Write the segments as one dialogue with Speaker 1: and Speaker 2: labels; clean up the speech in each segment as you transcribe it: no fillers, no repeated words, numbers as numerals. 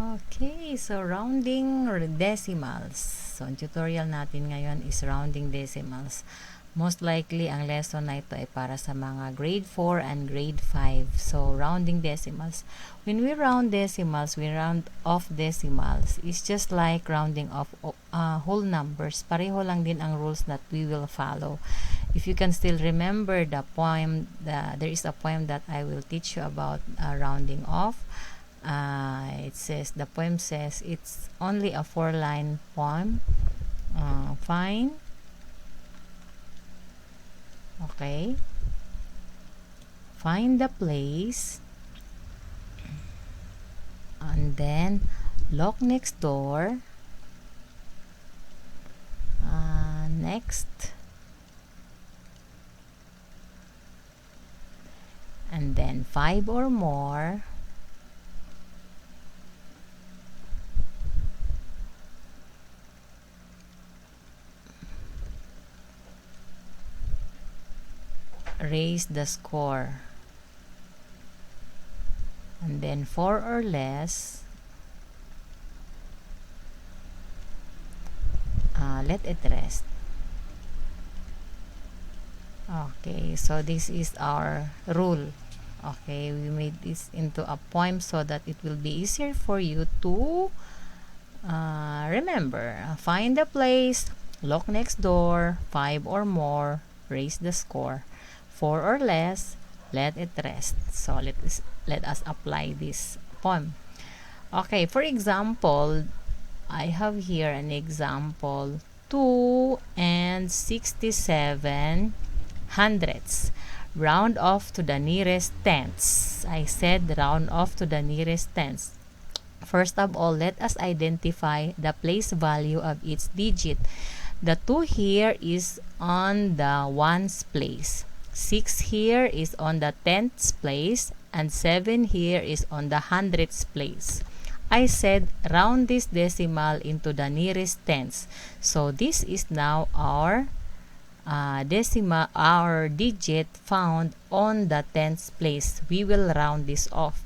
Speaker 1: Okay, so rounding decimals. So, ang tutorial natin ngayon is rounding decimals. Most likely, ang lesson na ito ay para sa mga grade 4 and grade 5. So, rounding decimals. When we round decimals, we round off decimals. It's just like rounding off whole numbers. Pareho lang din ang rules that we will follow. If you can still remember the poem, there is a poem that I will teach you about rounding off. The poem says it's only a 4-line poem. Fine. Okay. Find the place. And then lock next door. Next. And then 5 or more. Raise the score. And then 4 or less, let it rest. Okay, so this is our rule. Okay, we made this into a poem so that it will be easier for you to remember. Find the place, lock next door, 5 or more, raise the score. 4 or less, let it rest. So let us apply this poem. Okay, for example, I have here an example, 2 and 67 hundredths. Round off to the nearest tenths. I said round off to the nearest tenths. First of all, let us identify the place value of each digit. The 2 here is on the ones place. 6 here is on the tenths place, and 7 here is on the hundredths place. I said round this decimal into the nearest tenths. So this is now our decimal, our digit found on the tenths place. We will round this off.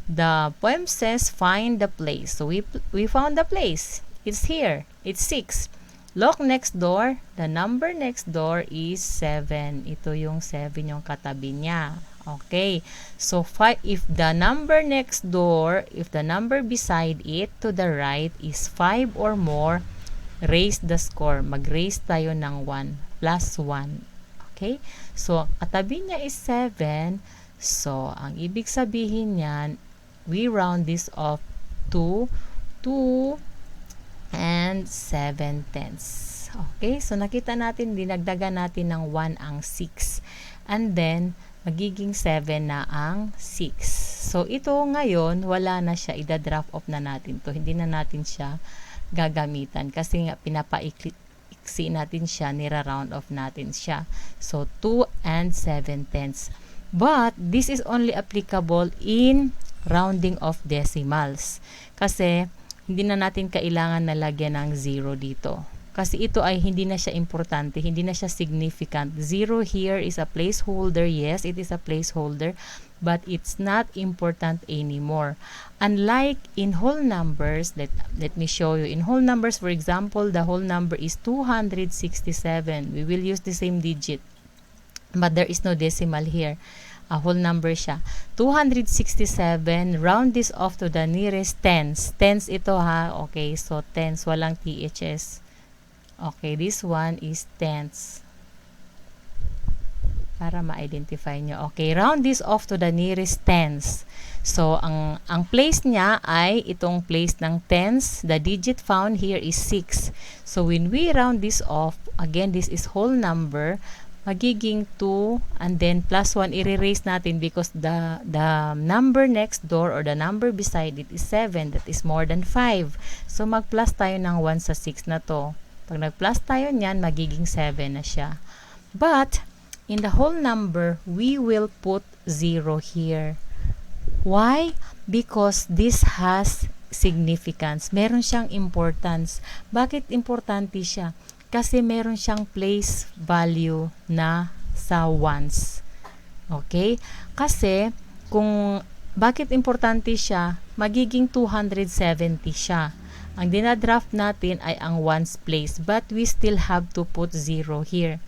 Speaker 1: The poem says find the place. So we found the place. It's here. It's 6. Lock next door, the number next door is 7. Ito yung 7 yung katabi niya. Okay. So, if the number next door, if the number beside it to the right is 5 or more, raise the score. Mag-raise tayo ng 1 plus 1. Okay. So, katabi niya is 7. So, ang ibig sabihin niyan, we round this off to 2 and 7/10. Okay, so nakita natin, dinagdagan natin ng 1 ang 6. And then, magiging 7 na ang 6. So, ito ngayon, wala na siya. Ida-drop off na natin to. Hindi na natin siya gagamitan. Kasi nga, pinapaiksi natin siya, nira-round off natin siya. So, 2 and 7/10. But, this is only applicable in rounding of decimals. Kasi, hindi na natin kailangan na lagyan ng 0 dito. Kasi ito ay hindi na siya importante, hindi na siya significant. 0 here is a placeholder. Yes, it is a placeholder, but it's not important anymore. Unlike in whole numbers, let me show you. In whole numbers, for example, the whole number is 267. We will use the same digit, but there is no decimal here. A whole number siya. 267, round this off to the nearest tens. Tens ito ha. Okay, so tens, walang THS. Okay, this one is tens. Para ma-identify nyo. Okay, round this off to the nearest tens. So, ang place niya ay itong place ng tens. The digit found here is 6. So, when we round this off, again, this is whole number, magiging 2 and then plus 1 i-erase natin because the number next door or the number beside it is 7. That is more than 5. So mag-plus tayo ng 1 sa 6 na to. Pag nag-plus tayo niyan, magiging 7 na siya. But in the whole number, we will put 0 here. Why? Because this has significance. Meron siyang importance. Bakit importante siya? Kasi meron siyang place value na sa ones. Okay? Kasi kung bakit importante siya? Magiging 270 siya. Ang dinadraft natin ay ang ones place, but we still have to put 0 here.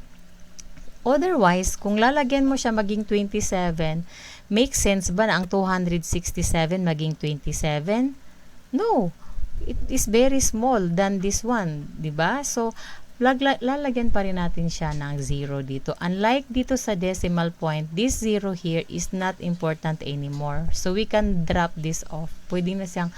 Speaker 1: Otherwise, kung lalagyan mo siya maging 27, make sense ba na ang 267 maging 27? No. It is very small than this one, 'di ba? So, lalagyan pa rin natin siya ng 0 dito. Unlike dito sa decimal point, this 0 here is not important anymore. So, we can drop this off. Pwede na siyang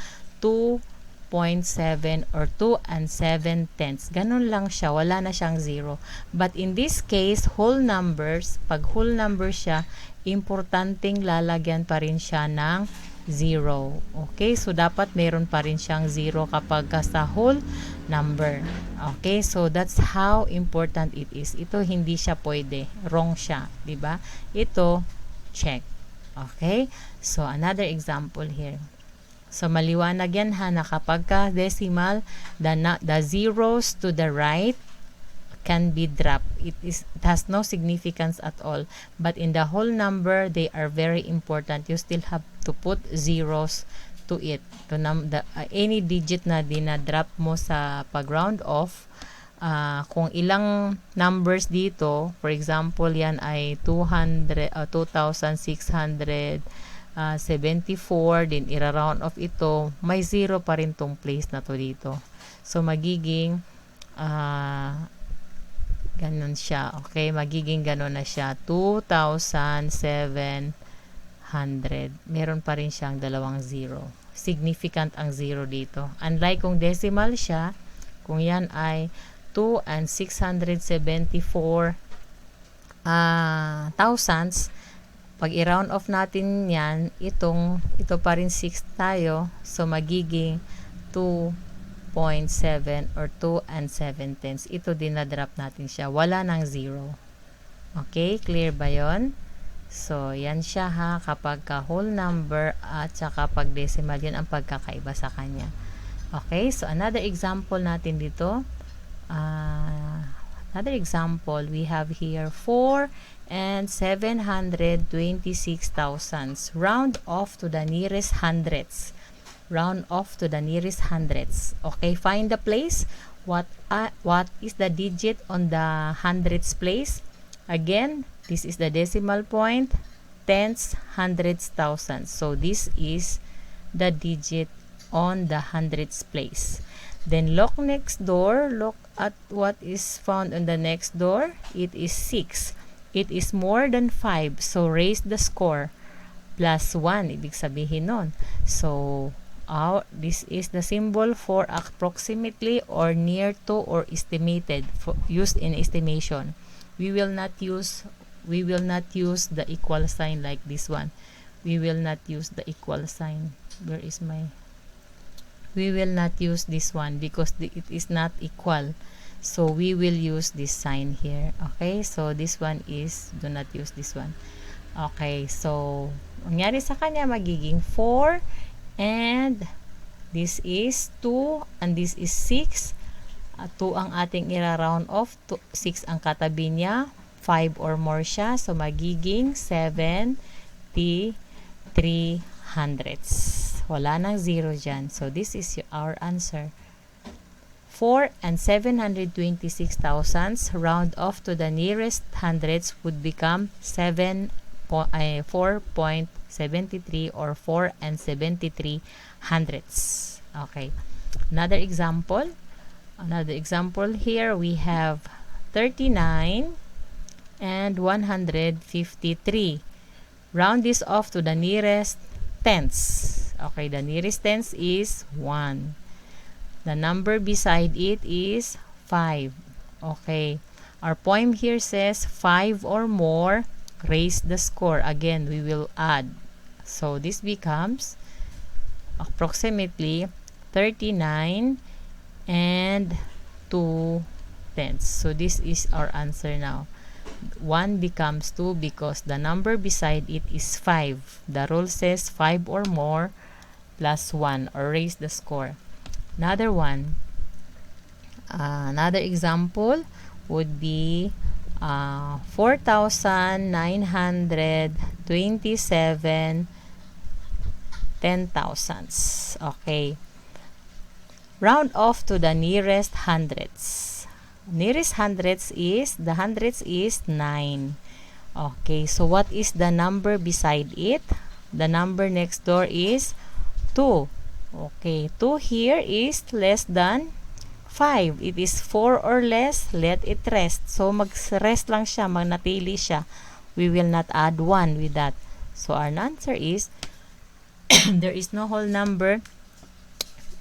Speaker 1: 2.7 or 2 and 7/10. Ganun lang siya. Wala na siyang 0. But in this case, whole numbers, pag whole number siya, importanteng lalagyan pa rin siya ng 0. Okay? So, dapat meron pa rin siyang 0 kapag sa whole number. Okay? So, that's how important it is. Ito, hindi siya pwede. Wrong siya. Diba? Ito, check. Okay? So, another example here. So, maliwanag yan ha, na kapag ka decimal, the zeros to the right can be dropped. It has no significance at all. But in the whole number, they are very important. You still have to put zeros to it. Any digit na dinadrop mo sa pag-round off, kung ilang numbers dito, for example, yan ay 2,674, din ira-round off ito, may 0 pa rin tong place na to dito. So, magiging ganun siya. Okay? Magiging ganun na siya. 2,700. Meron pa rin siyang dalawang 0. Significant ang 0 dito. Unlike kung decimal siya, kung yan ay 2 and 674 thousands, pag i-round off natin yan, ito pa rin 6 tayo. So, magiging 2.7 or 2 and 7/10. Ito din na-drop natin siya. Wala nang 0. Okay? Clear ba yon? So, yan siya ha. Kapag ka whole number at saka pag decimal, yun ang pagkakaiba sa kanya. Okay? So, another example natin dito. Another example, we have here 4 and 726 thousandths. Round off to the nearest hundredths. Round off to the nearest hundredths. Okay, find the place. What is the digit on the hundredths place? Again, this is the decimal point, tenths, hundredths, thousands. So this is the digit on the hundredths place. Then look next door. Look at what is found on the next door. It is 6. It is more than 5. So raise the score. Plus 1. Ibig sabihin nun. So, this is the symbol for approximately or near to or estimated, used in estimation. We will not use the equal sign like this one. We will not use the equal sign. We will not use this one because it is not equal. So we will use this sign here. Okay? So this one is, do not use this one. Okay, so nangyari sa kanya magiging 4 and this is 2 and this is 6. 2 ang ating ira-round off, 6 ang katabi niya, 5 or more siya, so magiging 73 hundredths. Wala nang 0 dyan. So this is our answer. 4 and 726 thousandths round off to the nearest hundredths would become 4.73 or 4 and 73 hundredths. Okay. Another example here, we have 39 and 153. Round this off to the nearest tenths. Okay, the nearest tenths is 1. The number beside it is 5. Okay. Our poem here says 5 or more, raise the score. Again, we will add. So this becomes approximately 39 and 2/10. So this is our answer now. 1 becomes 2 because the number beside it is 5. The rule says 5 or more plus 1 or raise the score. Another one. Another example would be 4,927 10 thousandths. Okay. Round off to the nearest hundredths. Nearest hundredths is, the hundredths is 9. Okay, so what is the number beside it? The number next door is 2. Okay, 2 here is less than 5. It is 4 or less, let it rest. So mag-rest lang siya, magnatili siya. We will not add 1 with that. So our answer is, there is no whole number.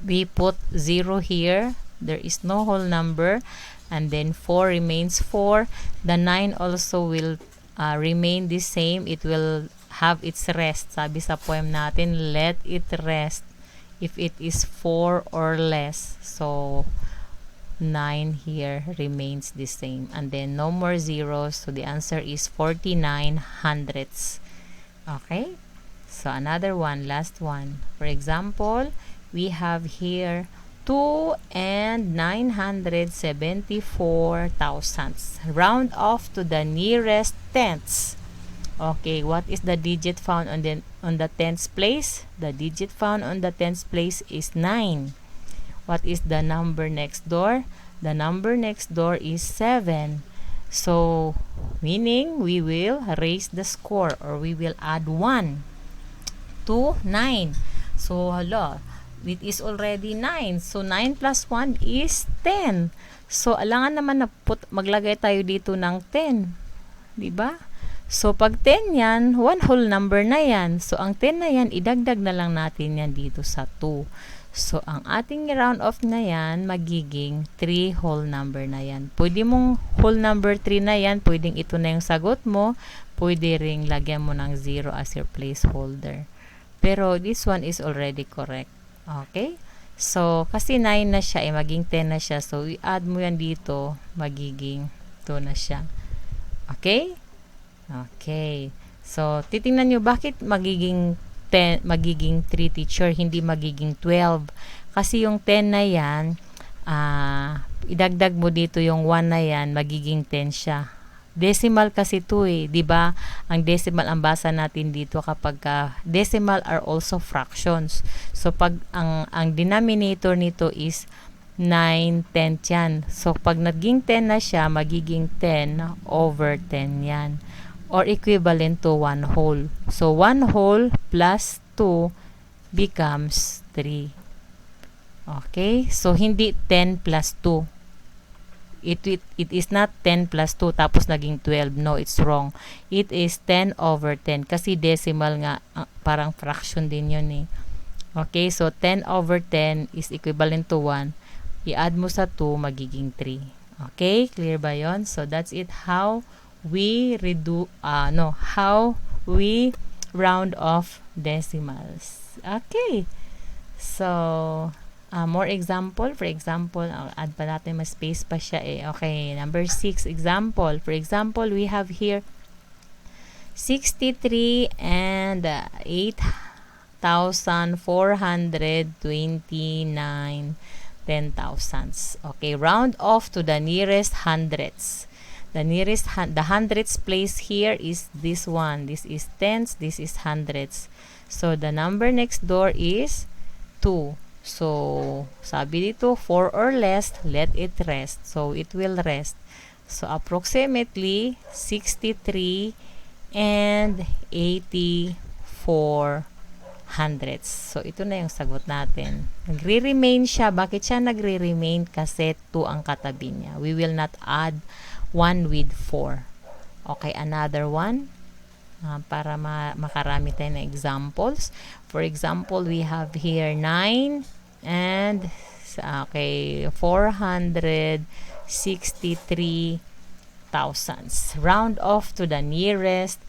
Speaker 1: We put 0 here. There is no whole number. And then 4 remains 4. The 9 also will remain the same. It will have its rest. Sabi sa poem natin, let it rest if it is 4 or less. So 9 here remains the same. And then no more zeros. So the answer is 49 hundredths. Okay? So another one, last one. For example, we have here 2 and 974 thousandths. Round off to the nearest tenths. Okay, what is the digit found on the tenths place? The digit found on the tenths place is 9. What is the number next door? The number next door is 7. So, meaning we will raise the score, or we will add 1 to 9. So, hala, it is already 9. So, 9 plus 1 is 10. So, alangan naman na maglagay tayo dito ng 10. Diba? So, pag 10 yan, one whole number na yan. So, ang 10 na yan, idagdag na lang natin yan dito sa 2. So, ang ating round off na yan, magiging 3 whole number na yan. Pwede mong whole number 3 na yan, pwedeng ito na yung sagot mo, pwede ring lagyan mo ng 0 as your placeholder. Pero, this one is already correct. Okay? So, kasi 9 na siya, maging 10 na siya. So, i-add mo yan dito, magiging 2 na siya. Okay? Okay. So, titingnan nyo, bakit magiging 3 teacher, hindi magiging 12? Kasi yung 10 na yan, idagdag mo dito yung 1 na yan, magiging 10 siya. Decimal kasi ito diba? Ang decimal ang basa natin dito kapag decimal are also fractions. So, pag ang denominator nito is 9 tenth yan. So, pag naging 10 na siya, magiging 10 over 10 yan. Or equivalent to 1 whole. So, 1 whole plus 2 becomes 3. Okay? So, hindi 10 plus 2. It is not 10 plus 2 tapos naging 12. No, it's wrong. It is 10 over 10. Kasi decimal nga, parang fraction din yun Okay? So, 10 over 10 is equivalent to 1. I-add mo sa 2, magiging 3. Okay? Clear ba yon? So, that's it. How we round off decimals. Okay. So, more example. For example, add pa natin, mas space pa siya Okay, number 6 example. For example, we have here 63 and 8,429 10 thousandths. Okay, round off to the nearest hundredths. The hundredths place here is this one. This is tenths, this is hundredths. So, the number next door is 2. So, sabi dito, 4 or less, let it rest. So, it will rest. So, approximately 63 and 84 hundredths. So, ito na yung sagot natin. Nagre-remain siya. Bakit siya nagre-remain? Kasi 2 ang katabi niya. We will not add 1 with 4. Okay, another one. Para makarami tayo ng examples. For example, we have here 9 and 463 thousandths. Round off to the nearest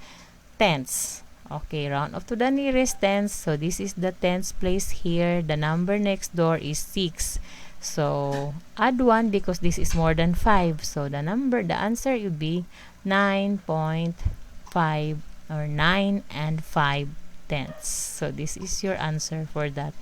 Speaker 1: tenths. Okay, round off to the nearest tenths. So, this is the tenths place here. The number next door is 6. So, add 1 because this is more than 5. So, the answer would be 9.5 or 9 and 5 tenths. So, this is your answer for that.